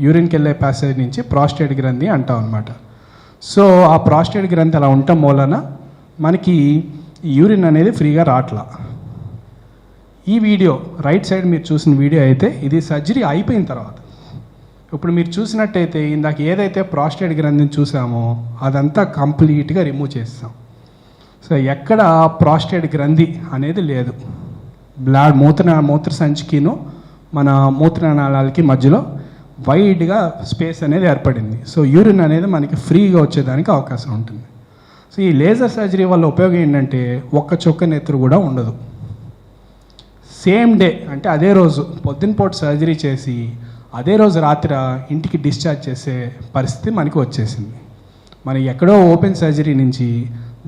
యూరిన్కి వెళ్ళే ప్యాసేజ్ నుంచి ప్రాస్టేట్ గ్రంథి అంటాం అనమాట. సో ఆ ప్రాస్టేట్ గ్రంథి అలా ఉండటం మూలన మనకి యూరిన్ అనేది ఫ్రీగా రావట్లా. ఈ వీడియో రైట్ సైడ్ మీరు చూసిన వీడియో అయితే ఇది సర్జరీ అయిపోయిన తర్వాత. ఇప్పుడు మీరు చూసినట్టయితే ఇందాక ఏదైతే ప్రాస్టేట్ గ్రంథిని చూసామో అదంతా కంప్లీట్గా రిమూవ్ చేస్తాం. సో ఎక్కడ ప్రాస్టేట్ గ్రంథి అనేది లేదు. మూత్ర సంచికిను మన మూత్రనాళాలకి మధ్యలో వైడ్గా స్పేస్ అనేది ఏర్పడింది. సో యూరిన్ అనేది మనకి ఫ్రీగా వచ్చేదానికి అవకాశం ఉంటుంది. సో ఈ లేజర్ సర్జరీ వల్ల ఉపయోగం ఏంటంటే ఒక్క చుక్క నెత్తురు కూడా ఉండదు. సేమ్ డే అంటే అదే రోజు పొద్దునపూట సర్జరీ చేసి అదే రోజు రాత్రి ఇంటికి డిశ్చార్జ్ చేసే పరిస్థితి మనకి వచ్చేసింది. మనం ఎక్కడో ఓపెన్ సర్జరీ నుంచి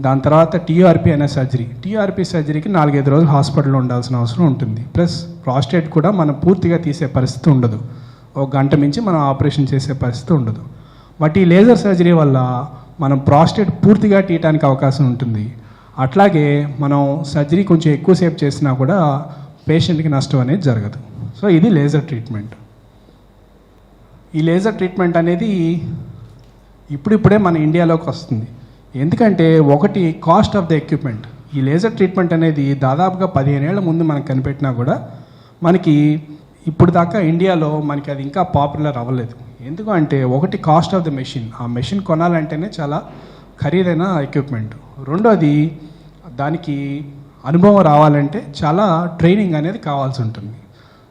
దాని తర్వాత టీఆర్పీ అనే సర్జరీ, టీఆర్పీ సర్జరీకి 4-5 రోజులు హాస్పిటల్లో ఉండాల్సిన అవసరం ఉంటుంది. ప్లస్ ప్రాస్టేట్ కూడా మనం పూర్తిగా తీసే పరిస్థితి ఉండదు, ఒక గంట మించి మనం ఆపరేషన్ చేసే పరిస్థితి ఉండదు. బట్ ఈ లేజర్ సర్జరీ వల్ల మనం ప్రాస్టేట్ పూర్తిగా తీయటానికి అవకాశం ఉంటుంది. అట్లాగే మనం సర్జరీ కొంచెం ఎక్కువసేపు చేసినా కూడా పేషెంట్కి నష్టం అనేది జరగదు. సో ఇది లేజర్ ట్రీట్మెంట్. ఈ లేజర్ ట్రీట్మెంట్ అనేది ఇప్పుడిప్పుడే మన ఇండియాలోకి వస్తుంది. ఎందుకంటే ఒకటి కాస్ట్ ఆఫ్ ద ఎక్విప్మెంట్. ఈ లేజర్ ట్రీట్మెంట్ అనేది దాదాపుగా 15 ఏళ్ల ముందు మనకు కనిపెట్టినా కూడా మనకి ఇప్పుడు దాకా ఇండియాలో మనకి అది ఇంకా పాపులర్ అవ్వలేదు. ఎందుకంటే ఒకటి కాస్ట్ ఆఫ్ ద మెషిన్, ఆ మెషిన్ కొనాలంటేనే చాలా ఖరీదైన ఎక్విప్మెంట్. రెండోది దానికి అనుభవం రావాలంటే చాలా ట్రైనింగ్ అనేది కావాల్సి ఉంటుంది.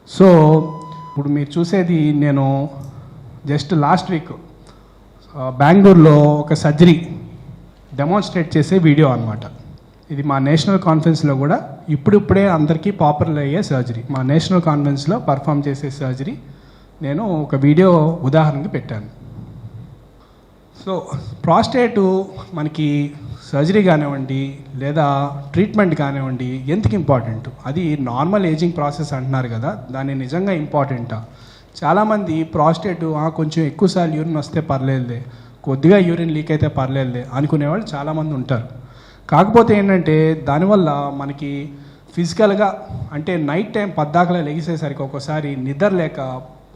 సో ఇప్పుడు మీరు చూసేది నేను జస్ట్ లాస్ట్ వీక్ బెంగళూరులో ఒక సర్జరీ డెమాన్స్ట్రేట్ చేసే వీడియో అనమాట. ఇది మా నేషనల్ కాన్ఫరెన్స్లో కూడా ఇప్పుడిప్పుడే అందరికీ పాపులర్ అయ్యే సర్జరీ, మా నేషనల్ కాన్ఫరెన్స్లో పర్ఫామ్ చేసే సర్జరీ నేను ఒక వీడియో ఉదాహరణకి పెట్టాను. సో ప్రాస్టేటు మనకి సర్జరీ కానివ్వండి లేదా ట్రీట్మెంట్ కానివ్వండి ఎందుకు ఇంపార్టెంట్, అది నార్మల్ ఏజింగ్ ప్రాసెస్ అంటున్నారు కదా, దాన్ని నిజంగా ఇంపార్టెంటా? చాలామంది ప్రాస్టేటు కొంచెం ఎక్కువసార్లు యూరిన్ వస్తే పర్లేదులే, కొద్దిగా యూరిన్ లీక్ అయితే పర్లేదులే అనుకునేవాళ్ళు చాలామంది ఉంటారు. కాకపోతే ఏంటంటే దానివల్ల మనకి ఫిజికల్గా అంటే నైట్ టైం పద్దాకలా లెగిసేసరికి ఒక్కోసారి నిద్ర లేక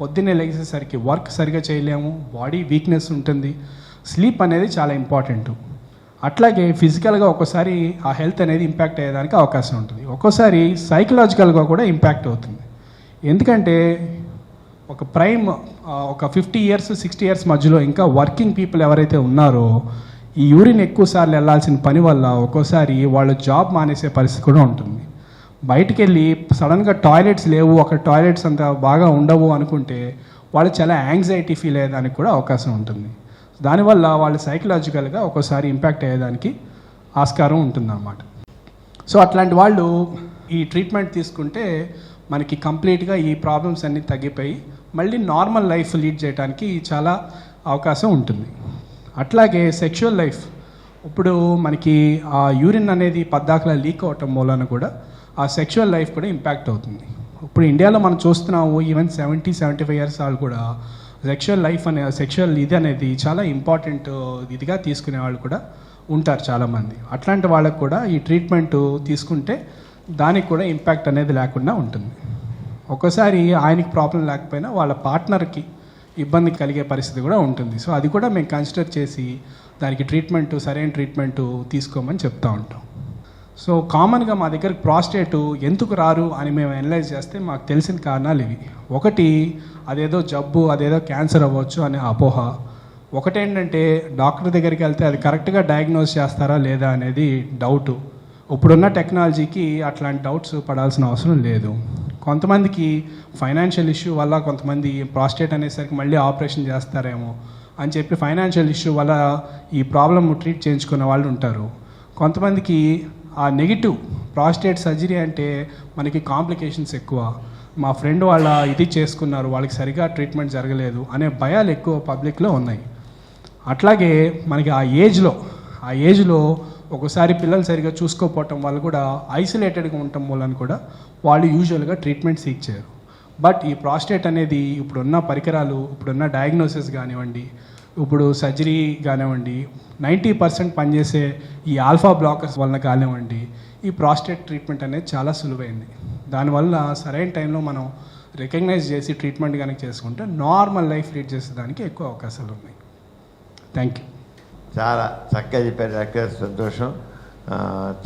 పొద్దున్నే లెగిసేసరికి వర్క్ సరిగా చేయలేము, బాడీ వీక్నెస్ ఉంటుంది. స్లీప్ అనేది చాలా ఇంపార్టెంట్. అట్లాగే ఫిజికల్గా ఒక్కోసారి ఆ హెల్త్ అనేది ఇంపాక్ట్ అయ్యేదానికి అవకాశం ఉంటుంది. ఒక్కోసారి సైకలాజికల్గా కూడా ఇంపాక్ట్ అవుతుంది. ఎందుకంటే ఒక ప్రైమ్ ఒక 50 years 60 years మధ్యలో ఇంకా వర్కింగ్ పీపుల్ ఎవరైతే ఉన్నారో ఈ యూరిన్ ఎక్కువసార్లు వెళ్ళాల్సిన పని వల్ల ఒక్కోసారి వాళ్ళు జాబ్ మానేసే పరిస్థితి కూడా ఉంటుంది. బయటికి వెళ్ళి సడన్గా టాయిలెట్స్ లేవు, అక్కడ టాయిలెట్స్ అంత బాగా ఉండవు అనుకుంటే వాళ్ళు చాలా యాంగ్జైటీ ఫీల్ అయ్యేదానికి కూడా అవకాశం ఉంటుంది. దానివల్ల వాళ్ళు సైకలాజికల్గా ఒక్కోసారి ఇంపాక్ట్ అయ్యేదానికి ఆస్కారం ఉంటుందన్నమాట. సో అట్లాంటి వాళ్ళు ఈ ట్రీట్మెంట్ తీసుకుంటే మనకి కంప్లీట్గా ఈ ప్రాబ్లమ్స్ అన్నీ తగ్గిపోయి మళ్ళీ నార్మల్ లైఫ్ లీడ్ చేయడానికి చాలా అవకాశం ఉంటుంది. అట్లాగే సెక్షువల్ లైఫ్, ఇప్పుడు మనకి ఆ యూరిన్ అనేది పద్దాకలా లీక్ అవటం మూలన కూడా ఆ సెక్షువల్ లైఫ్ కూడా ఇంపాక్ట్ అవుతుంది. ఇప్పుడు ఇండియాలో మనం చూస్తున్నాము ఈవెన్ 70-75 years వాళ్ళు కూడా సెక్షువల్ లైఫ్ అనే సెక్షువల్ ఇది అనేది చాలా ఇంపార్టెంట్ ఇదిగా తీసుకునే వాళ్ళు కూడా ఉంటారు చాలామంది. అట్లాంటి వాళ్ళకు కూడా ఈ ట్రీట్మెంట్ తీసుకుంటే దానికి కూడా ఇంపాక్ట్ అనేది లేకుండా ఉంటుంది. ఒక్కోసారి ఆయనకి ప్రాబ్లం లేకపోయినా వాళ్ళ పార్ట్నర్కి ఇబ్బంది కలిగే పరిస్థితి కూడా ఉంటుంది. సో అది కూడా మేము కన్సిడర్ చేసి దానికి ట్రీట్మెంట్ సరైన ట్రీట్మెంట్ తీసుకోమని చెప్తూ ఉంటాం. సో కామన్గా మా దగ్గరికి ప్రాస్టేటు ఎందుకు రారు అని మేము అనలైజ్ చేస్తే మాకు తెలిసిన కారణాలు ఇవి. ఒకటి అదేదో జబ్బు, అదేదో క్యాన్సర్ అవ్వచ్చు అనే అపోహ. ఒకటేంటంటే డాక్టర్ దగ్గరికి వెళ్తే అది కరెక్ట్గా డయాగ్నోస్ చేస్తారా లేదా అనేది డౌటు. ఇప్పుడున్న టెక్నాలజీకి అట్లాంటి డౌట్స్ పడాల్సిన అవసరం లేదు. కొంతమందికి ఫైనాన్షియల్ ఇష్యూ వల్ల కొంతమంది ప్రాస్టేట్ అనేసరికి మళ్ళీ ఆపరేషన్ చేస్తారేమో అని చెప్పి ఫైనాన్షియల్ ఇష్యూ వల్ల ఈ ప్రాబ్లమ్ ట్రీట్ చేయించుకునే వాళ్ళు ఉంటారు. కొంతమందికి ఆ నెగిటివ్ ప్రాస్టేట్ సర్జరీ అంటే మనకి కాంప్లికేషన్స్ ఎక్కువ, మా ఫ్రెండ్ వాళ్ళ ఇది చేసుకున్నారు వాళ్ళకి సరిగా ట్రీట్మెంట్ జరగలేదు అనే భయాలు ఎక్కువ పబ్లిక్లో ఉన్నాయి. అట్లాగే మనకి ఆ ఏజ్లో ఒకసారి పిల్లలు సరిగా చూసుకోకపోవటం వల్ల కూడా ఐసోలేటెడ్గా ఉండటం వలన కూడా వాళ్ళు యూజువల్గా ట్రీట్మెంట్ సీక్ చేయరు. బట్ ఈ ప్రాస్టేట్ అనేది ఇప్పుడున్న పరికరాలు, ఇప్పుడున్న డయాగ్నోసిస్ కానివ్వండి, ఇప్పుడు సర్జరీ కానివ్వండి, 90% పనిచేసే ఈ ఆల్ఫా బ్లాకర్స్ వలన కానివ్వండి ఈ ప్రాస్టేట్ ట్రీట్మెంట్ అనేది చాలా సులువైంది. దానివల్ల సరైన టైంలో మనం రికగ్నైజ్ చేసి ట్రీట్మెంట్ కనుక చేసుకుంటే నార్మల్ లైఫ్ లీడ్ చేసేదానికి ఎక్కువ అవకాశాలు ఉన్నాయి. Thank you. చాలా చక్కగా చెప్పారు డాక్టర్, సంతోషం.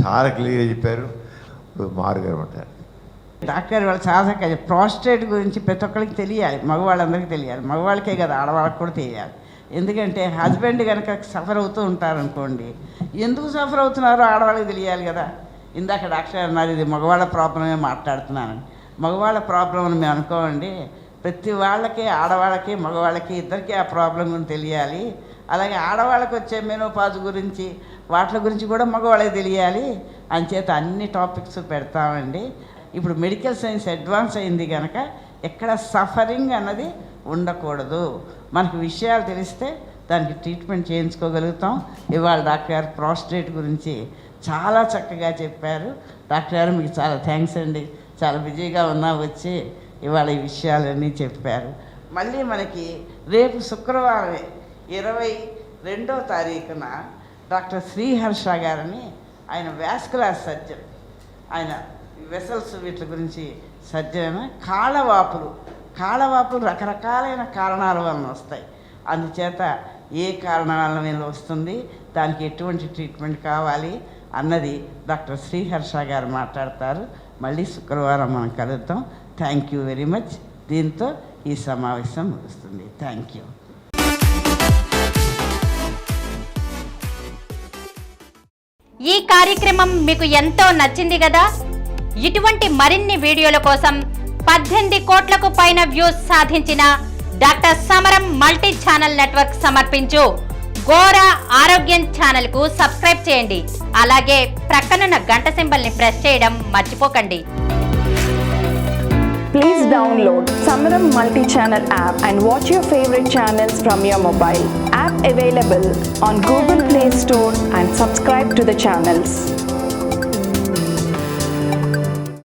చాలా క్లియర్గా చెప్పారు. ఇప్పుడు మారు గారు ఉంటారు. డాక్టర్ వాళ్ళు చాలా చక్కగా ప్రాస్టేట్ గురించి ప్రతి ఒక్కరికి తెలియాలి, మగవాళ్ళందరికీ తెలియాలి. మగవాళ్ళకే కదా, ఆడవాళ్ళకి కూడా తెలియాలి. ఎందుకంటే హస్బెండ్ కనుక సఫర్ అవుతూ ఉంటారనుకోండి, ఎందుకు సఫర్ అవుతున్నారో ఆడవాళ్ళకి తెలియాలి కదా. ఇందాక డాక్టర్ అన్నారు ఇది మగవాళ్ళ ప్రాబ్లమే మాట్లాడుతున్నాను. మగవాళ్ళ ప్రాబ్లం అని మేము అనుకోండి, ప్రతి వాళ్ళకి ఆడవాళ్ళకి మగవాళ్ళకి ఇద్దరికీ ఆ ప్రాబ్లం గురించి తెలియాలి. అలాగే ఆడవాళ్ళకి వచ్చే మెనోపాజ్ గురించి వాటి గురించి కూడా మగవాళ్ళకి తెలియాలి. అంచేత అన్ని టాపిక్స్ పెడతామండి. ఇప్పుడు మెడికల్ సైన్స్ అడ్వాన్స్ అయింది కనుక ఎక్కడ సఫరింగ్ అన్నది ఉండకూడదు. మనకు విషయాలు తెలిస్తే దానికి ట్రీట్మెంట్ చేయించుకోగలుగుతాం. ఇవాళ డాక్టర్ గారు ప్రాస్టేట్ గురించి చాలా చక్కగా చెప్పారు. డాక్టర్ గారు మీకు చాలా థ్యాంక్స్ అండి. చాలా బిజీగా ఉన్నా వచ్చి ఇవాళ ఈ విషయాలన్నీ చెప్పారు. మళ్ళీ మనకి రేపు శుక్రవారమే 22వ తారీఖున డాక్టర్ శ్రీహర్ష గారని, ఆయన వాస్కులర్ సర్జన్, ఆయన వెసల్స్ వీటి గురించి సర్జన్. కాళ్ళవాపులు రకరకాలైన కారణాల వలన వస్తాయి. అందుచేత ఏ కారణాల వల్ల వస్తుంది, దానికి ఎటువంటి ట్రీట్మెంట్ కావాలి అన్నది డాక్టర్ శ్రీహర్ష గారు మాట్లాడతారు. మళ్ళీ శుక్రవారం మనం కలుద్దాం. Thank you very much. దీంతో ఈ సమావేశం ముగుస్తుంది. Thank you. ఈ కార్యక్రమం మీకు ఎంతో నచ్చింది కదా. ఇటువంటి మరిన్ని వీడియోల కోసం 18 కోట్లకు పైన వ్యూస్ సాధించిన డాక్టర్ సమరం మల్టీ ఛానల్ నెట్వర్క్ సమర్పించు గోరా ఆరోగ్యం ఛానల్ కు సబ్స్క్రైబ్ చేయండి. అలాగే ప్రక్కనున్న గంట సింబల్ ని ప్రెస్ చేయడం మర్చిపోకండి. Please download Samaram multi-channel app and watch your favorite channels from your mobile. App available on Google Play Store and subscribe to the channels.